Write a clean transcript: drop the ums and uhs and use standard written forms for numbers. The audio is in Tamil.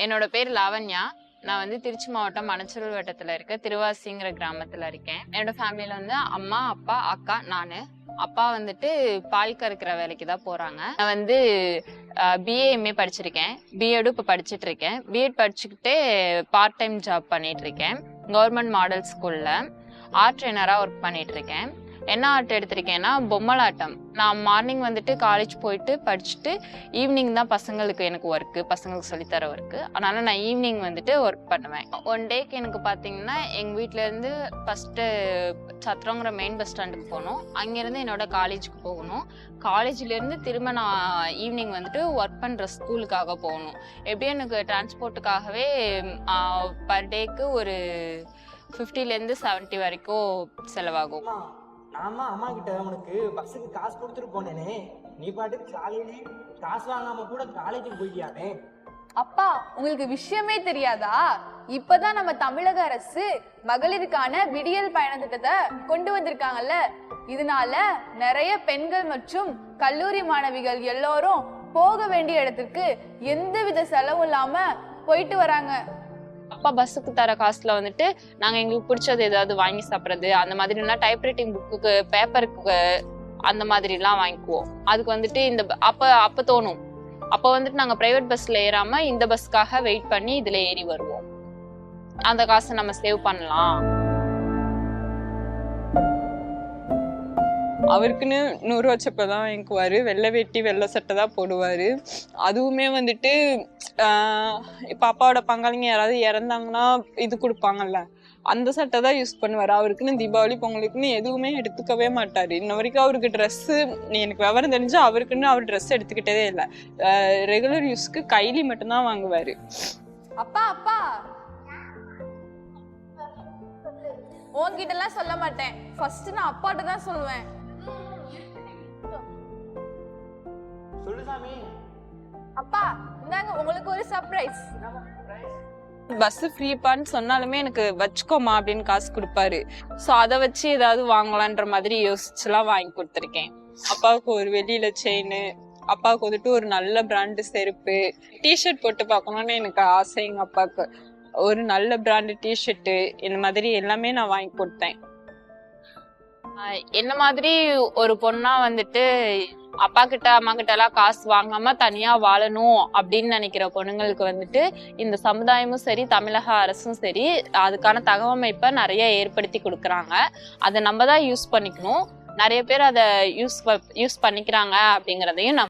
என்னோட பேர் லாவண்யா. நான் வந்து திருச்சி மாவட்டம் மணச்சூர் வட்டத்தில் இருக்க திருவாசிங்கிற கிராமத்தில் இருக்கேன். என்னோட ஃபேமிலியில் வந்து அம்மா, அப்பா, அக்கா, நான். அப்பா வந்துட்டு பால் கறக்கிற வேலைக்கு தான் போகிறாங்க. நான் வந்து பிஏஎம்ஏ படிச்சிருக்கேன். பிஎடும் இப்போ படிச்சுட்டு இருக்கேன். பிஎட் படிச்சுக்கிட்டே பார்ட் டைம் ஜாப் பண்ணிட்டு இருக்கேன். கவர்மெண்ட் மாடல் ஸ்கூலில் ஆர்ட் ட்ரெயினராக ஒர்க் பண்ணிட்டு இருக்கேன். என்ன ஆர்ட் எடுத்திருக்கேன்னா பொம்மலாட்டம். நான் மார்னிங் வந்துட்டு காலேஜ் போயிட்டு படிச்சுட்டு ஈவினிங் தான் பசங்களுக்கு எனக்கு ஒர்க்கு, பசங்களுக்கு சொல்லித்தர ஒர்க்கு. அதனால நான் ஈவினிங் வந்துட்டு ஒர்க் பண்ணுவேன். ஒன் டேக்கு எனக்கு பார்த்தீங்கன்னா எங்கள் வீட்டிலேருந்து ஃபஸ்ட்டு சத்திரங்கிற மெயின் பஸ் ஸ்டாண்டுக்கு போகணும். அங்கேருந்து என்னோட காலேஜுக்கு போகணும். காலேஜ்லேருந்து திரும்ப நான் ஈவினிங் வந்துட்டு ஒர்க் பண்ணுற ஸ்கூலுக்காக போகணும். எப்படியும் எனக்கு டிரான்ஸ்போர்ட்டுக்காகவே பர் டேக்கு ஒரு 50லேருந்து 70 வரைக்கும் செலவாகும். நாம அம்மா கிட்ட உனக்கு பஸ்ஸுக்கு காசு கொடுத்துட்டு போனேனே, நீ பாட்டுக்கு காலையிலே காசு வாங்காம கூட காலேஜுக்கு போயிட்டியானே. அப்பா, உங்களுக்கு விஷயமே தெரியாதா? இப்பதான் நம்ம தமிழக அரசு மகளிருக்கான விடியல் பயண திட்டத்தை கொண்டு வந்திருக்காங்கல்ல. இதனால நிறைய பெண்கள் மற்றும் கல்லூரி மாணவிகள் எல்லாரும் போக வேண்டிய இடத்துக்கு எந்தவித செலவும் இல்லாம போயிட்டு வராங்க. அப்பா பஸ்ஸுக்கு தர காசுல வந்துட்டு நாங்க எங்களுக்கு பிடிச்சது ஏதாவது வாங்கி சாப்பிட்றது, அந்த மாதிரிலாம் டைப்ரைட்டிங் புக்குக்கு, பேப்பருக்கு அந்த மாதிரி எல்லாம் வாங்கிக்குவோம். அதுக்கு வந்துட்டு இந்த அப்ப தோணும். அப்ப வந்துட்டு நாங்க பிரைவேட் பஸ்ல ஏறாம இந்த பஸ்க்காக வெயிட் பண்ணி இதுல ஏறி வருவோம். அந்த காசை நம்ம சேவ் பண்ணலாம். அவருக்குன்னு 100 ரூபா சப்பை தான் வாங்கிக்குவாரு. வெள்ளை வேட்டி வெள்ளை சட்டை தான் போடுவாரு. அதுவுமே வந்துட்டு இப்போ அப்பாவோட பங்காளிங்க யாராவது இறந்தாங்கன்னா இது கொடுப்பாங்கல்ல, அந்த சட்டை தான் யூஸ் பண்ணுவாரு. அவருக்குன்னு தீபாவளி பொங்கலுக்குன்னு எதுவுமே எடுத்துக்கவே மாட்டாரு. இன்ன வரைக்கும் அவருக்கு ட்ரெஸ்ஸு எனக்கு விவரம் தெரிஞ்சு அவருக்குன்னு அவர் ட்ரெஸ் எடுத்துக்கிட்டதே இல்லை. ரெகுலர் யூஸ்க்கு கைலி மட்டும்தான் வாங்குவாரு. அப்பா அப்பா உன்கிட்ட எல்லாம் சொல்ல மாட்டேன். ஃபர்ஸ்ட் நான் அப்பாட்ட தான் சொல்லுவேன். சொல்லு சாமி. அப்பா, இந்தாங்க உங்களுக்கு ஒரு சர்ப்ரைஸ். பஸ் ஃப்ரீப்பான்னு சொன்னாலுமே எனக்கு வச்சுக்கோமா அப்படின்னு காசு கொடுப்பாரு. ஸோ அதை வச்சு ஏதாவது வாங்கலான்ற மாதிரி யோசிச்சுலாம் வாங்கி கொடுத்துருக்கேன். அப்பாவுக்கு ஒரு வெளியில செயின், அப்பாவுக்கு வந்துட்டு ஒரு நல்ல பிராண்டு செருப்பு, டிஷர்ட் போட்டு பார்க்கணும்னு எனக்கு ஆசை. எங்க அப்பாவுக்கு ஒரு நல்ல பிராண்டு டிஷர்ட்டு, இந்த மாதிரி எல்லாமே நான் வாங்கி கொடுத்தேன். என்ன மாதிரி ஒரு பொண்ணா வந்துட்டு அப்பா கிட்ட அம்மா கிட்ட எல்லாம் காசு வாங்காம தனியா வாழணும் அப்படின்னு நினைக்கிற பொண்ணுங்களுக்கு வந்துட்டு இந்த சமுதாயமும் சரி, தமிழக அரசும் சரி அதுக்கான தகவமைப்பை நிறைய ஏற்படுத்தி கொடுக்குறாங்க. அதை நம்ம தான் யூஸ் பண்ணிக்கணும். நிறைய பேர் அதை யூஸ் பண்ணிக்கிறாங்க அப்படிங்கிறதையும்